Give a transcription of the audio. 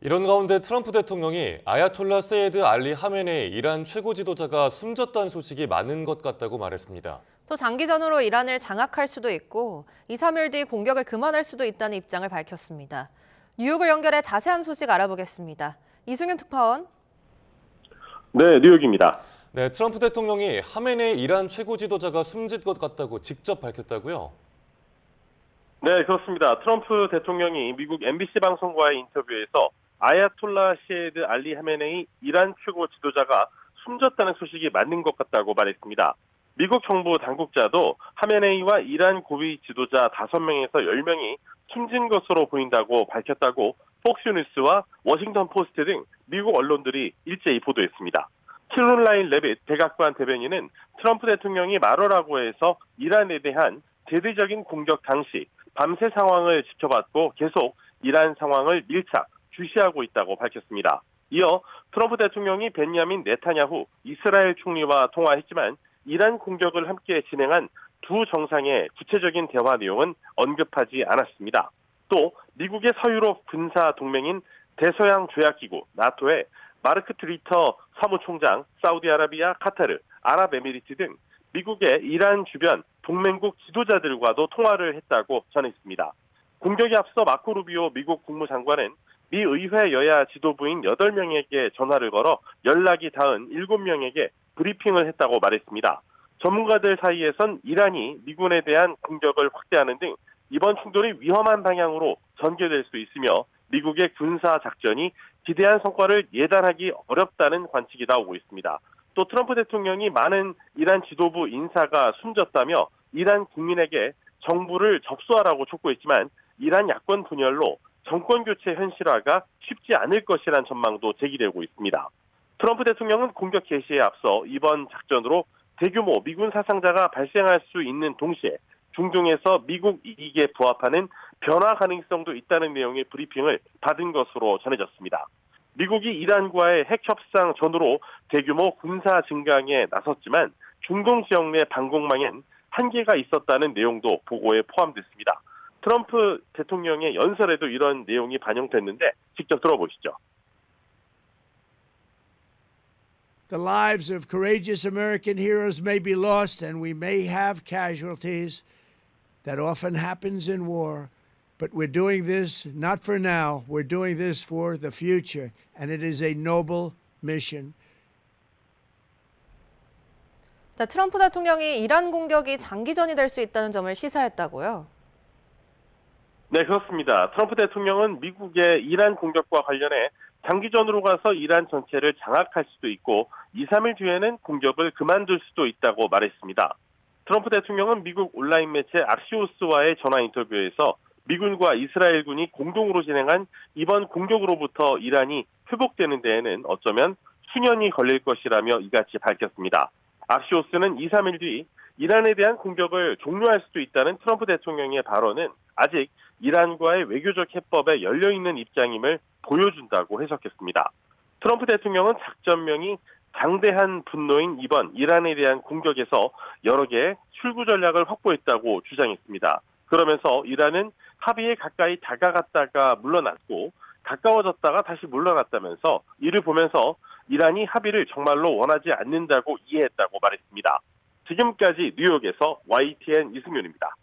이런 가운데 트럼프 대통령이 아야톨라 세이드 알리 하메네이 이란 최고 지도자가 숨졌다는 소식이 많은 것 같다고 말했습니다. 또 장기전으로 이란을 장악할 수도 있고 2, 3일 뒤 공격을 그만할 수도 있다는 입장을 밝혔습니다. 뉴욕을 연결해 자세한 소식 알아보겠습니다. 이승윤 특파원. 네, 뉴욕입니다. 네, 트럼프 대통령이 하메네이 이란 최고 지도자가 숨진 것 같다고 직접 밝혔다고요? 네, 그렇습니다. 트럼프 대통령이 미국 MBC 방송과의 인터뷰에서 아야톨라 시에드 알리 하메네이 이란 최고 지도자가 숨졌다는 소식이 맞는 것 같다고 말했습니다. 미국 정부 당국자도 하메네이와 이란 고위 지도자 5명에서 10명이 숨진 것으로 보인다고 밝혔다고 폭스뉴스와 워싱턴 포스트 등 미국 언론들이 일제히 보도했습니다. 킬론라인 레빗 백악관 대변인은 트럼프 대통령이 말하라고 해서 이란에 대한 대대적인 공격 당시 밤새 상황을 지켜봤고 계속 이란 상황을 밀착 주시하고 있다고 밝혔습니다. 이어 트럼프 대통령이 벤야민 네타냐후 이스라엘 총리와 통화했지만 이란 공격을 함께 진행한 두 정상의 구체적인 대화 내용은 언급하지 않았습니다. 또 미국의 서유럽 군사 동맹인 대서양 조약기구 나토의 마르크 트리터 사무총장, 사우디아라비아, 카타르, 아랍에미리트 등 미국의 이란 주변 동맹국 지도자들과도 통화를 했다고 전했습니다. 공격에 앞서 마코 루비오 미국 국무장관은 미 의회 여야 지도부인 8명에게 전화를 걸어 연락이 닿은 7명에게 브리핑을 했다고 말했습니다. 전문가들 사이에선 이란이 미군에 대한 공격을 확대하는 등 이번 충돌이 위험한 방향으로 전개될 수 있으며 미국의 군사 작전이 기대한 성과를 예단하기 어렵다는 관측이 나오고 있습니다. 또 트럼프 대통령이 많은 이란 지도부 인사가 숨졌다며 이란 국민에게 정부를 접수하라고 촉구했지만 이란 야권 분열로 정권 교체 현실화가 쉽지 않을 것이라는 전망도 제기되고 있습니다. 트럼프 대통령은 공격 개시에 앞서 이번 작전으로 대규모 미군 사상자가 발생할 수 있는 동시에 중동에서 미국 이익에 부합하는 변화 가능성도 있다는 내용의 브리핑을 받은 것으로 전해졌습니다. 미국이 이란과의 핵 협상 전후로 대규모 군사 증강에 나섰지만 중동 지역 내 방공망엔 한계가 있었다는 내용도 보고에 포함됐습니다. 트럼프 대통령의 연설에도 이런 내용이 반영됐는데 직접 들어보시죠. The lives of courageous American heroes may be lost and we may have casualties. That often happens in war. But we're doing this not for now. We're doing this for the future. And it is a noble mission. 네, 트럼프 대통령이 이란 공격이 장기전이 될 수 있다는 점을 시사했다고요? 네, 그렇습니다. 트럼프 대통령은 미국의 이란 공격과 관련해 장기전으로 가서 이란 전체를 장악할 수도 있고 2, 3일 뒤에는 공격을 그만둘 수도 있다고 말했습니다. 트럼프 대통령은 미국 온라인 매체 악시오스와의 전화 인터뷰에서 미군과 이스라엘군이 공동으로 진행한 이번 공격으로부터 이란이 회복되는 데에는 어쩌면 수년이 걸릴 것이라며 이같이 밝혔습니다. 악시오스는 2, 3일 뒤 이란에 대한 공격을 종료할 수도 있다는 트럼프 대통령의 발언은 아직 이란과의 외교적 해법에 열려있는 입장임을 보여준다고 해석했습니다. 트럼프 대통령은 작전명이 장대한 분노인 이번 이란에 대한 공격에서 여러 개의 출구 전략을 확보했다고 주장했습니다. 그러면서 이란은 합의에 가까이 다가갔다가 물러났고 가까워졌다가 다시 물러났다면서 이를 보면서 이란이 합의를 정말로 원하지 않는다고 이해했다고 말했습니다. 지금까지 뉴욕에서 YTN 이승윤입니다.